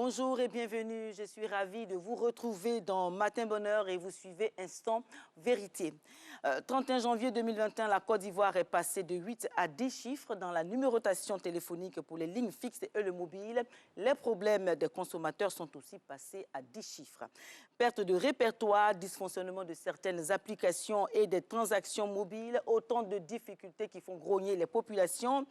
Bonjour et bienvenue. Je suis ravie de vous retrouver dans Matin Bonheur et vous suivez Instant Vérité. 31 janvier 2021, la Côte d'Ivoire est passée de 8 à 10 chiffres dans la numérotation téléphonique pour les lignes fixes et le mobile. Les problèmes des consommateurs sont aussi passés à 10 chiffres. Perte de répertoire, dysfonctionnement de certaines applications et des transactions mobiles, autant de difficultés qui font grogner les populations.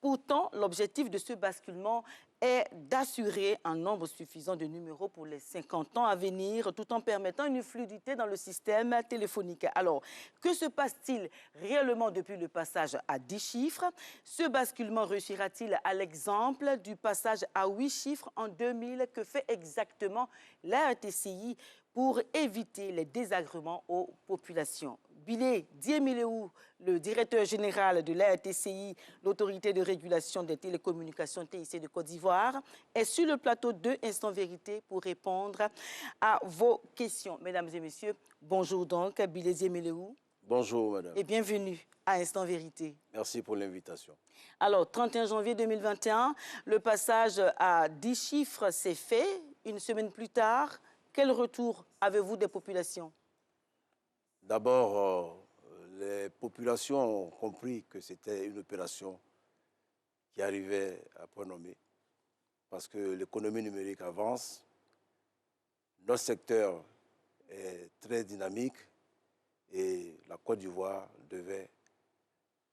Pourtant, l'objectif de ce basculement est d'assurer un nombre suffisant de numéros pour les 50 ans à venir, tout en permettant une fluidité dans le système téléphonique. Alors, que se passe-t-il réellement depuis le passage à 10 chiffres? Ce basculement réussira-t-il à l'exemple du passage à 8 chiffres en 2000? Que fait exactement la RTCI pour éviter les désagréments aux populations? Bilé Diémiléou, le directeur général de la RTCI, l'autorité de régulation des télécommunications TIC de Côte d'Ivoire, est sur le plateau de Instant Vérité pour répondre à vos questions. Mesdames et messieurs, bonjour donc, Bilé Diémiléou. Bonjour, madame. Et bienvenue à Instant Vérité. Merci pour l'invitation. Alors, 31 janvier 2021, le passage à 10 chiffres s'est fait. Une semaine plus tard, quel retour avez-vous des populations? D'abord, les populations ont compris que c'était une opération qui arrivait à point nommé parce que l'économie numérique avance, notre secteur est très dynamique et la Côte d'Ivoire devait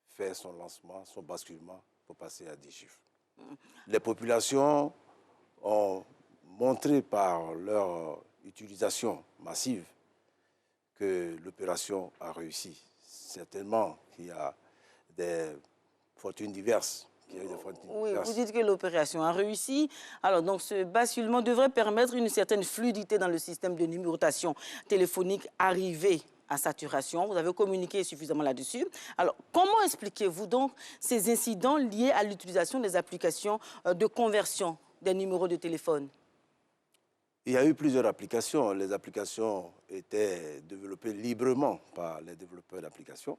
faire son lancement, son basculement pour passer à 10 chiffres. Les populations ont montré par leur utilisation massive que l'opération a réussi. Certainement qu'il y a des fortunes diverses. Oui, vous dites que l'opération a réussi. Alors, donc, ce basculement devrait permettre une certaine fluidité dans le système de numérotation téléphonique arrivé à saturation. Vous avez communiqué suffisamment là-dessus. Alors, comment expliquez-vous donc ces incidents liés à l'utilisation des applications de conversion des numéros de téléphone? Il y a eu plusieurs applications. Les applications étaient développées librement par les développeurs d'applications.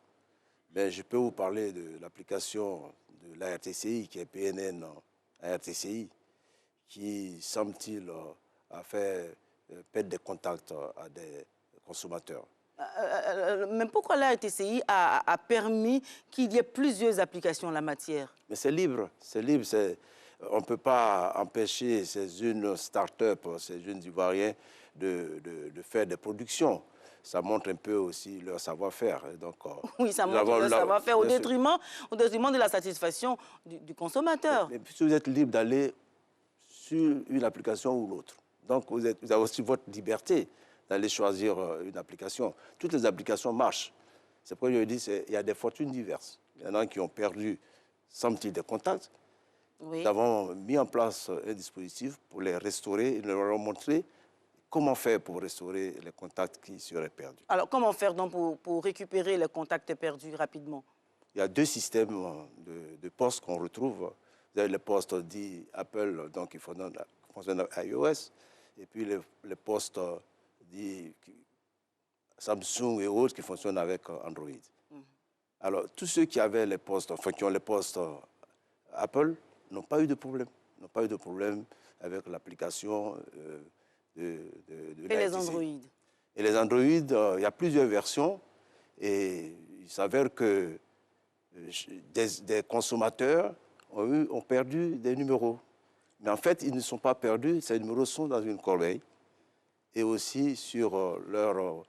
Mais je peux vous parler de l'application de la RTCI, qui est PNN RTCI, qui, semble-t-il, a fait perdre des contacts à des consommateurs. Mais pourquoi la RTCI a permis qu'il y ait plusieurs applications en la matière? Mais c'est libre, c'est libre. On ne peut pas empêcher ces jeunes start-up, ces jeunes Ivoiriens de faire des productions. Ça montre un peu aussi leur savoir-faire. Oui, ça montre leur savoir-faire au détriment de la satisfaction du consommateur. Mais si vous êtes libre d'aller sur une application ou l'autre, donc vous avez aussi votre liberté d'aller choisir une application. Toutes les applications marchent. C'est pourquoi je dis qu'il y a des fortunes diverses. Il y en a qui ont perdu, semble-t-il, des contacts. Oui. Nous avons mis en place un dispositif pour les restaurer et leur montrer comment faire pour restaurer les contacts qui seraient perdus. Alors, comment faire donc pour récupérer les contacts perdus rapidement? Il y a deux systèmes de postes qu'on retrouve. Vous avez les postes dits Apple, donc qui fonctionnent avec iOS, et puis les postes dits Samsung et autres qui fonctionnent avec Android. Alors, tous ceux qui avaient les postes, enfin qui ont les postes Apple, n'ont pas eu de problème. N'ont pas eu de problème avec l'application de et les Android. Et les Android, il y a plusieurs versions. Et il s'avère que des consommateurs ont perdu des numéros. Mais en fait, ils ne sont pas perdus. Ces numéros sont dans une corbeille. Et aussi sur leur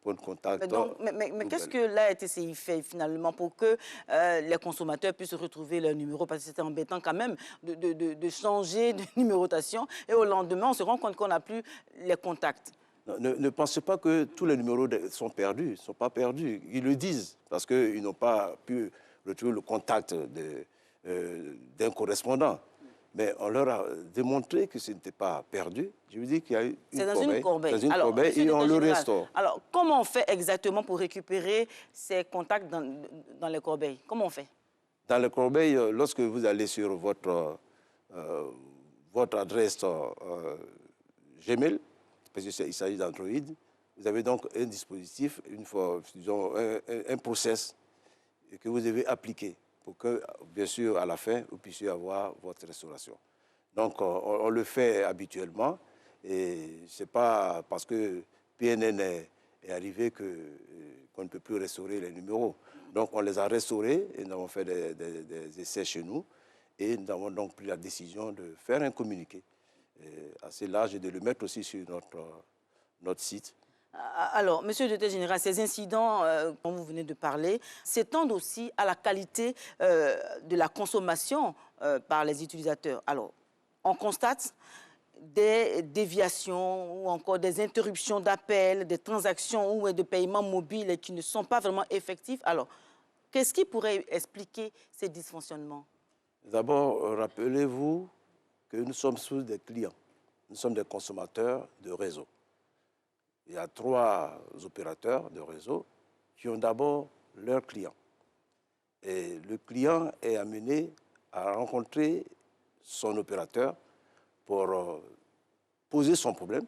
point de contact. Mais qu'est-ce que la RTCI fait finalement pour que les consommateurs puissent retrouver leur numéro? Parce que c'était embêtant quand même de changer de numérotation et au lendemain, on se rend compte qu'on n'a plus les contacts. Ne pensez pas que tous les numéros sont perdus. Ils ne sont pas perdus. Ils le disent parce qu'ils n'ont pas pu retrouver le contact d'un correspondant. Mais on leur a démontré que ce n'était pas perdu. Je vous dis qu'il y a eu une corbeille. Dans une corbeille et on le restaure. Alors, comment on fait exactement pour récupérer ces contacts dans les corbeilles? Comment on fait? Dans les corbeilles, lorsque vous allez sur votre adresse Gmail, parce qu'il s'agit d'Android, vous avez donc un dispositif, disons, un process que vous devez appliquer pour que, bien sûr, à la fin, vous puissiez avoir votre restauration. Donc, on le fait habituellement. Et ce n'est pas parce que PNN est arrivé qu'on ne peut plus restaurer les numéros. Donc, on les a restaurés et nous avons fait des essais chez nous. Et nous avons donc pris la décision de faire un communiqué assez large et de le mettre aussi sur notre site. Alors, Monsieur le Directeur général, ces incidents dont vous venez de parler s'étendent aussi à la qualité de la consommation par les utilisateurs. Alors, on constate des déviations ou encore des interruptions d'appels, des transactions ou de paiements mobiles qui ne sont pas vraiment effectifs. Alors, qu'est-ce qui pourrait expliquer ces dysfonctionnements? D'abord, rappelez-vous que nous sommes tous des clients. Nous sommes des consommateurs de réseau. Il y a 3 opérateurs de réseau qui ont d'abord leurs clients. Et le client est amené à rencontrer son opérateur pour poser son problème.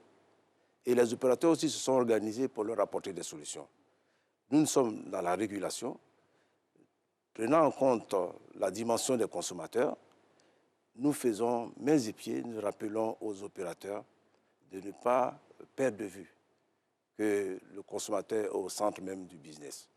Et les opérateurs aussi se sont organisés pour leur apporter des solutions. Nous sommes dans la régulation. Prenant en compte la dimension des consommateurs, nous faisons mains et pieds, nous rappelons aux opérateurs de ne pas perdre de vue que le consommateur est au centre même du business.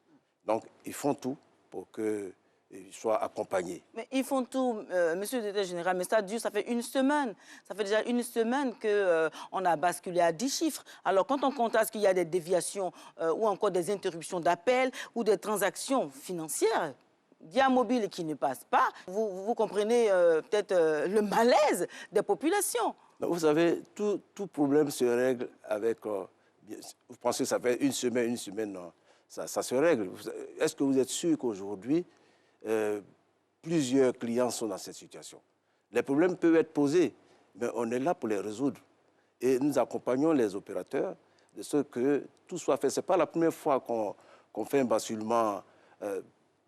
Donc, ils font tout pour qu'ils soient accompagnés. Mais ils font tout, Monsieur le Directeur général, mais ça dure, ça fait une semaine. Ça fait déjà une semaine qu'on a basculé à 10 chiffres. Alors, quand on constate qu'il y a des déviations ou encore des interruptions d'appels ou des transactions financières, via mobile qui ne passe pas, vous comprenez peut-être le malaise des populations. Vous savez, tout problème se règle avec... vous pensez que ça fait une semaine, non, ça se règle. Est-ce que vous êtes sûr qu'aujourd'hui, plusieurs clients sont dans cette situation? Les problèmes peuvent être posés, mais on est là pour les résoudre. Et nous accompagnons les opérateurs de ce que tout soit fait. Ce n'est pas la première fois qu'on fait un basculement,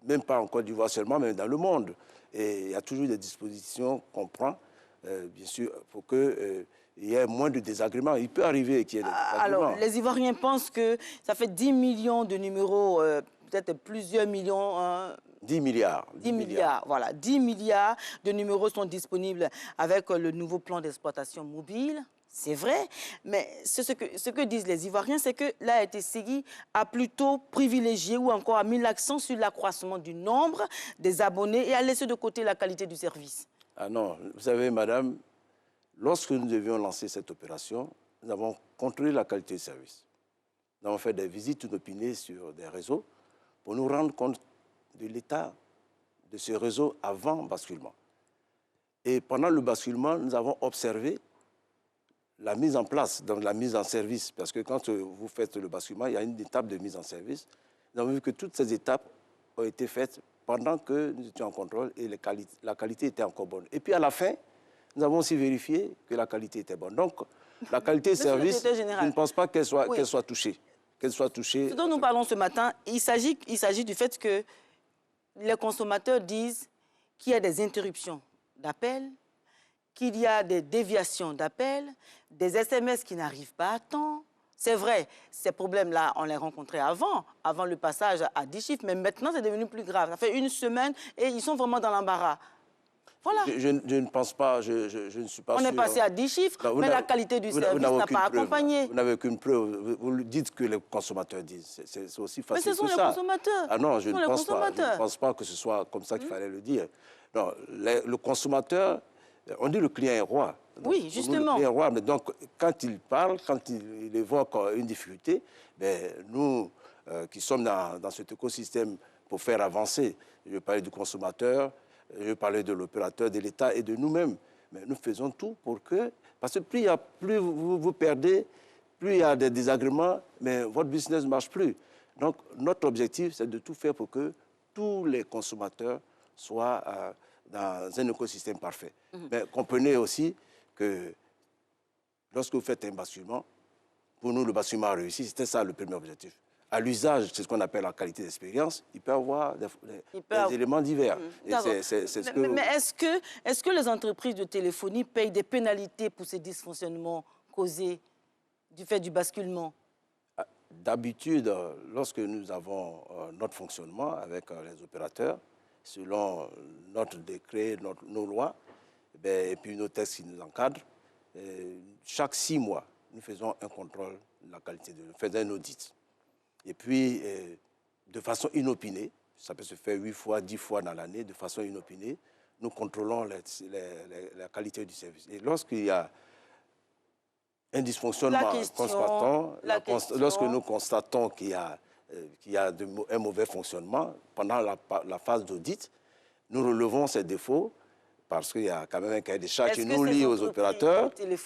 même pas en Côte d'Ivoire seulement, mais dans le monde. Et il y a toujours des dispositions qu'on prend, bien sûr, pour qu'il y ait moins de désagréments. Il peut arriver qu'il y ait des désagréments. Alors, les Ivoiriens pensent que ça fait 10 millions de numéros, peut-être plusieurs millions... 10 milliards. 10 milliards, voilà. 10 milliards de numéros sont disponibles avec le nouveau plan d'exploitation mobile. C'est vrai, mais ce que disent les Ivoiriens, c'est que la RTCI a plutôt privilégié ou encore a mis l'accent sur l'accroissement du nombre des abonnés et a laissé de côté la qualité du service. Ah non, vous savez, madame, lorsque nous devions lancer cette opération, nous avons contrôlé la qualité du service. Nous avons fait des visites inopinées sur des réseaux pour nous rendre compte de l'état de ce réseau avant basculement. Et pendant le basculement, nous avons observé la mise en place, donc la mise en service, parce que quand vous faites le basculement, il y a une étape de mise en service. Nous avons vu que toutes ces étapes ont été faites pendant que nous étions en contrôle et la qualité était encore bonne. Et puis à la fin, nous avons aussi vérifié que la qualité était bonne. Donc, la qualité de service, je ne pense pas qu'elle soit touchée. Ce dont nous parlons ce matin, il s'agit du fait que les consommateurs disent qu'il y a des interruptions d'appels, qu'il y a des déviations d'appels, des SMS qui n'arrivent pas à temps. C'est vrai, ces problèmes-là, on les rencontrait avant le passage à 10 chiffres, mais maintenant, c'est devenu plus grave. Ça fait une semaine et ils sont vraiment dans l'embarras. Voilà. Je ne pense pas, je ne suis pas sûr. On est passé à 10 chiffres, non, mais la qualité du service n'a pas accompagné. Vous n'avez aucune preuve. Vous dites que les consommateurs disent. C'est aussi facile que ça. Mais ce sont les consommateurs. Ah non, je ne pense pas que ce soit comme ça qu'il fallait le dire. Non, le consommateur, on dit le client est roi. Donc, oui, justement. Le client est roi, mais donc quand il parle, quand il évoque une difficulté, ben, nous qui sommes dans cet écosystème pour faire avancer, je parlais du consommateur, je parlais de l'opérateur, de l'État et de nous-mêmes. Mais nous faisons tout pour que... Parce que plus vous perdez, plus il y a des désagréments, mais votre business ne marche plus. Donc, notre objectif, c'est de tout faire pour que tous les consommateurs soient dans un écosystème parfait. Mais comprenez aussi que lorsque vous faites un basculement, pour nous, le basculement a réussi. C'était ça le premier objectif. À l'usage, c'est ce qu'on appelle la qualité d'expérience, il peut y avoir des éléments divers. Mais est-ce que les entreprises de téléphonie payent des pénalités pour ces dysfonctionnements causés du fait du basculement? D'habitude, lorsque nous avons notre fonctionnement avec les opérateurs, selon notre décret, nos lois, et puis nos textes qui nous encadrent, chaque 6 mois, nous faisons un contrôle de la qualité de l'eau, nous faisons un audit. Et puis, de façon inopinée, ça peut se faire 8 fois, 10 fois dans l'année, de façon inopinée, nous contrôlons la qualité du service. Et lorsqu'il y a un dysfonctionnement constant, lorsque nous constatons qu'il y a, un mauvais fonctionnement, pendant la phase d'audit, nous relevons ces défauts parce qu'il y a quand même un cahier des charges qui nous lie aux opérateurs. Bien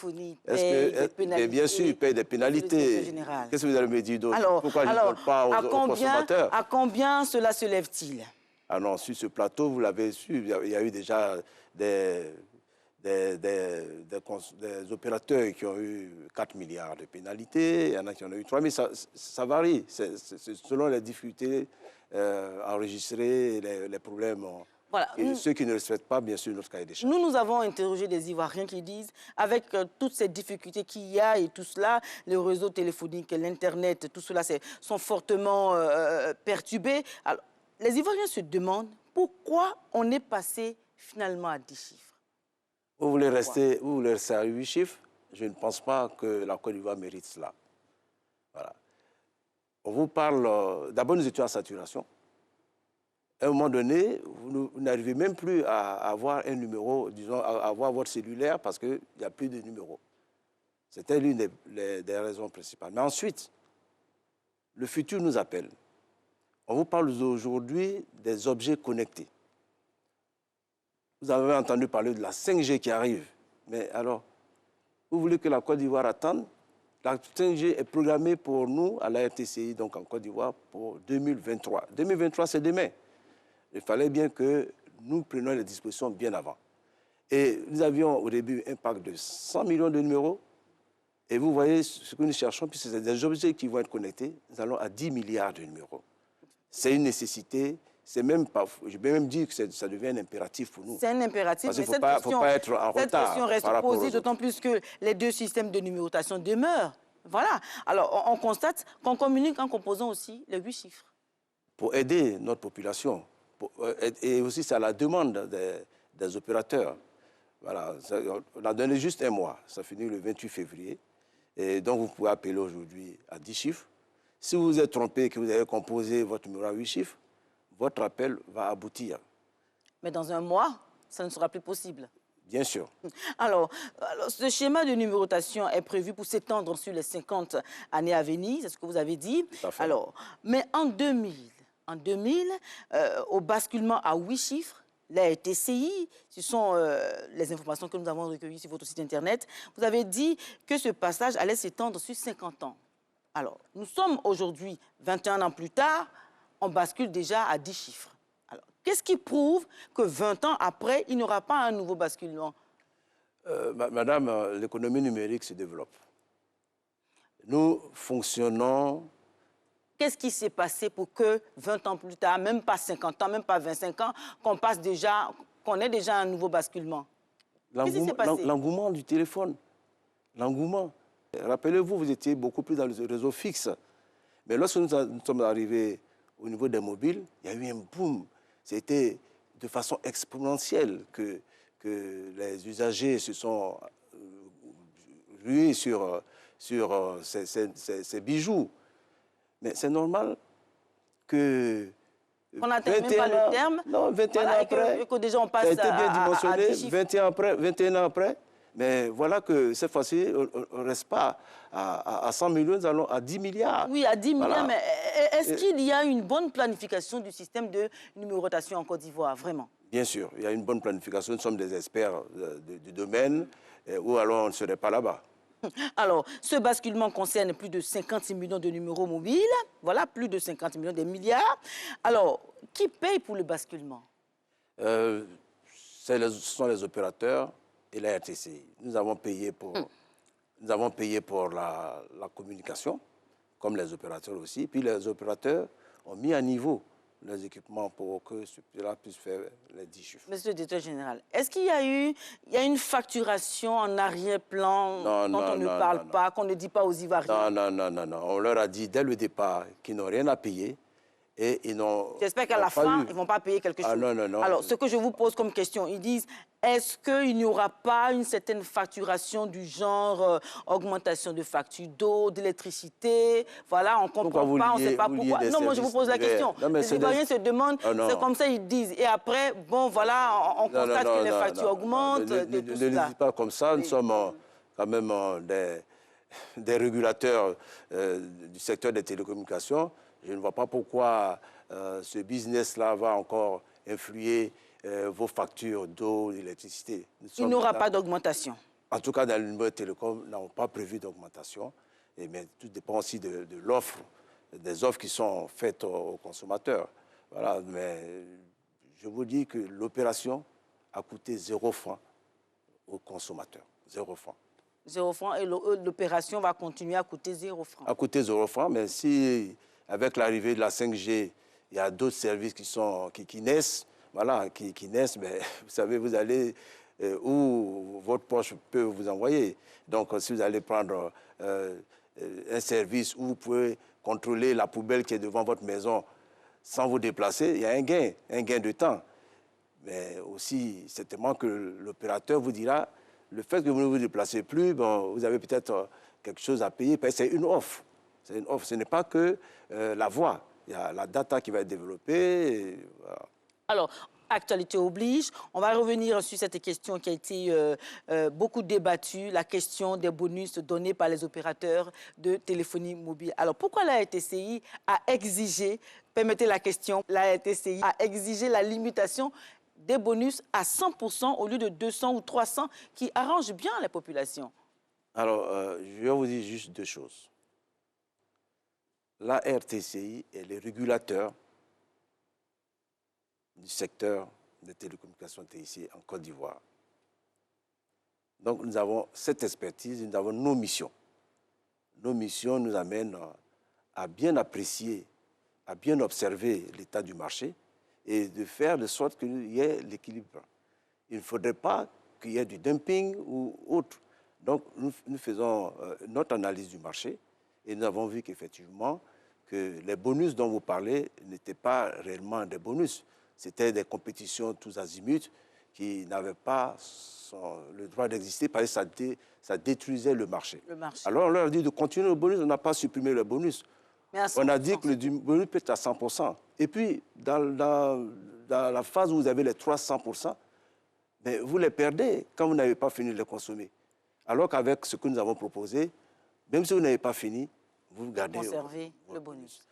sûr, ils payent des pénalités. Qu'est-ce que vous allez me dire d'autre? Pourquoi je ne donne pas aux consommateurs? À combien cela se lève-t-il? Ah non, sur ce plateau, vous l'avez su, il y a eu déjà des opérateurs qui ont eu 4 milliards de pénalités, il y en a qui en ont eu 3, mais ça varie. C'est selon les difficultés enregistrées, les problèmes. Voilà. Ceux qui ne respectent pas, bien sûr, notre cahier des charges. Nous avons interrogé des Ivoiriens qui disent, avec toutes ces difficultés qu'il y a et tout cela, le réseau téléphonique, l'Internet, tout cela sont fortement perturbés. Alors, les Ivoiriens se demandent pourquoi on est passé finalement à 10 chiffres. Vous voulez rester à 8 chiffres? Je ne pense pas que la Côte d'Ivoire mérite cela. Voilà. On vous parle... D'abord, nous étions à saturation. À un moment donné, vous n'arrivez même plus à avoir un numéro, disons, à avoir votre cellulaire parce qu'il n'y a plus de numéro. C'était l'une des raisons principales. Mais ensuite, le futur nous appelle. On vous parle aujourd'hui des objets connectés. Vous avez entendu parler de la 5G qui arrive. Mais alors, vous voulez que la Côte d'Ivoire attende? La 5G est programmée pour nous, à la RTCI, donc en Côte d'Ivoire, pour 2023. 2023, c'est demain. Il fallait bien que nous prenions les dispositions bien avant. Et nous avions au début un pack de 100 millions de numéros. Et vous voyez ce que nous cherchons, puisque c'est des objets qui vont être connectés, nous allons à 10 milliards de numéros. C'est une nécessité. C'est même pas, je vais même dire que ça devient un impératif pour nous. C'est un impératif, parce mais cette question reste posée, d'autant plus que les deux systèmes de numérotation demeurent. Voilà. Alors, on constate qu'on communique en composant aussi les 8 chiffres. Pour aider notre population, et aussi c'est à la demande des opérateurs. Voilà. On a donné juste un mois, ça finit le 28 février. Et donc, vous pouvez appeler aujourd'hui à 10 chiffres. Si vous vous êtes trompé et que vous avez composé votre numéro à 8 chiffres, votre appel va aboutir. Mais dans un mois, ça ne sera plus possible. Bien sûr. Alors, ce schéma de numérotation est prévu pour s'étendre sur les 50 années à venir, c'est ce que vous avez dit. Tout à fait. Alors, mais en 2000, au basculement à 8 chiffres, la RTCI, ce sont les informations que nous avons recueillies sur votre site Internet, vous avez dit que ce passage allait s'étendre sur 50 ans. Alors, nous sommes aujourd'hui, 21 ans plus tard, on bascule déjà à 10 chiffres. Alors, qu'est-ce qui prouve que 20 ans après, il n'y aura pas un nouveau basculement? Madame, l'économie numérique se développe. Nous fonctionnons... Qu'est-ce qui s'est passé pour que 20 ans plus tard, même pas 50 ans, même pas 25 ans, qu'on ait déjà un nouveau basculement? Qu'est-ce qui s'est passé? L'engouement du téléphone. L'engouement. Rappelez-vous, vous étiez beaucoup plus dans le réseau fixe. Mais lorsque nous sommes arrivés au niveau des mobiles, il y a eu un boom. C'était de façon exponentielle que les usagers se sont rués sur ces bijoux. Mais c'est normal que... On n'atteint même pas le terme. Non, 21 ans après, que déjà on passe ça a été bien dimensionné, 21 ans après. Mais voilà que cette fois-ci, on ne reste pas à 100 millions, nous allons à 10 milliards. Oui, à 10 voilà. milliards, mais est-ce qu'il y a une bonne planification du système de numérotation en Côte d'Ivoire, vraiment? Bien sûr, il y a une bonne planification. Nous sommes des experts du domaine, ou alors on ne serait pas là-bas. Alors, ce basculement concerne plus de 56 millions de numéros mobiles. Voilà, plus de 50 millions, des milliards. Alors, qui paye pour le basculement? Ce sont les opérateurs et la RTCI. Nous avons payé pour, la communication, comme les opérateurs aussi. Puis les opérateurs ont mis à niveau les équipements pour que cela puisse faire les 10 chiffres. Monsieur le directeur général, est-ce qu'il y a une facturation en arrière-plan dont on ne parle pas, qu'on ne dit pas aux Ivoiriens? Non. On leur a dit dès le départ qu'ils n'ont rien à payer et ils n'ont J'espère qu'à la fin, ils ne vont pas payer quelque chose. Ah non, non, non. Alors, ce que je vous pose comme question, ils disent, est-ce qu'il n'y aura pas une certaine facturation du genre augmentation de facture d'eau, d'électricité? Voilà, on ne comprend pas, on ne sait pas pourquoi. Non, moi, je vous pose la question. Les Ivoiriens se demandent, c'est comme ça, ils disent. Et après, bon, voilà, on constate que les factures augmentent. Ne dites pas comme ça, nous sommes quand même des régulateurs du secteur des télécommunications. Je ne vois pas pourquoi ce business-là va encore influer vos factures d'eau, d'électricité. Il n'y aura pas d'augmentation. En tout cas, dans le numéro de télécom, nous n'avons pas prévu d'augmentation. Mais tout dépend aussi de l'offre, des offres qui sont faites aux consommateurs. Voilà, mais je vous dis que l'opération a coûté 0 franc aux consommateurs. 0 franc. 0 franc et l'opération va continuer à coûter 0 franc. À coûter 0 franc, mais si, avec l'arrivée de la 5G, il y a d'autres services qui naissent, voilà, qui naissent, mais vous savez, vous allez où votre poche peut vous envoyer. Donc, si vous allez prendre un service où vous pouvez contrôler la poubelle qui est devant votre maison sans vous déplacer, il y a un gain de temps. Mais aussi, certainement que l'opérateur vous dira, le fait que vous ne vous déplacez plus, bon, vous avez peut-être quelque chose à payer, parce que c'est une offre. C'est une offre. Ce n'est pas que la voix. Il y a la data qui va être développée. Et, voilà. Alors, actualité oblige. On va revenir sur cette question qui a été beaucoup débattue, la question des bonus donnés par les opérateurs de téléphonie mobile. Alors, pourquoi la RTCI a exigé, permettez la question, la RTCI a exigé la limitation des bonus à 100% au lieu de 200 ou 300 qui arrange bien les populations? Alors, je vais vous dire juste deux choses. La RTCI est le régulateur du secteur des télécommunications TIC en Côte d'Ivoire. Donc, nous avons cette expertise, nous avons nos missions. Nos missions nous amènent à bien apprécier, à bien observer l'état du marché et de faire de sorte qu'il y ait l'équilibre. Il ne faudrait pas qu'il y ait du dumping ou autre. Donc, nous faisons notre analyse du marché et nous avons vu qu'effectivement, que les bonus dont vous parlez n'étaient pas réellement des bonus. C'était des compétitions tous azimuts qui n'avaient pas le droit d'exister parce que ça détruisait le marché. Alors, on leur a dit de continuer le bonus, on n'a pas supprimé le bonus. On a dit que le bonus peut être à 100%. Et puis, dans la phase où vous avez les 300%, mais vous les perdez quand vous n'avez pas fini de les consommer. Alors qu'avec ce que nous avons proposé, même si vous n'avez pas fini, vous gardez... Conservez le bonus.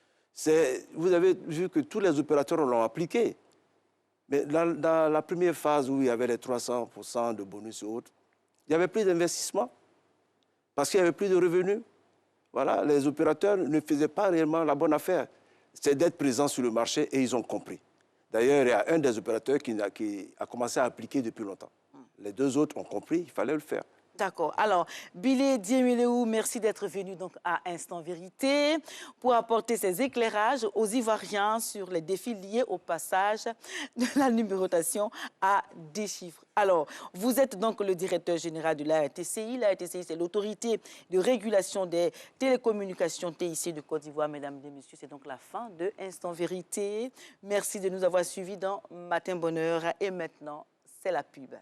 Vous avez vu que tous les opérateurs l'ont appliqué. Mais dans la première phase où il y avait les 300% de bonus et autres, il n'y avait plus d'investissement parce qu'il n'y avait plus de revenus. Voilà, les opérateurs ne faisaient pas réellement la bonne affaire. C'est d'être présents sur le marché et ils ont compris. D'ailleurs, il y a un des opérateurs qui a commencé à appliquer depuis longtemps. Les deux autres ont compris, il fallait le faire. D'accord. Alors, Billy Diémiléou, merci d'être venu donc à Instant Vérité pour apporter ces éclairages aux Ivoiriens sur les défis liés au passage de la numérotation à 10 chiffres. Alors, vous êtes donc le directeur général de la RTCI. La RTCI, c'est l'autorité de régulation des télécommunications TIC de Côte d'Ivoire. Mesdames et messieurs, c'est donc la fin de Instant Vérité. Merci de nous avoir suivis dans Matin Bonheur. Et maintenant, c'est la pub.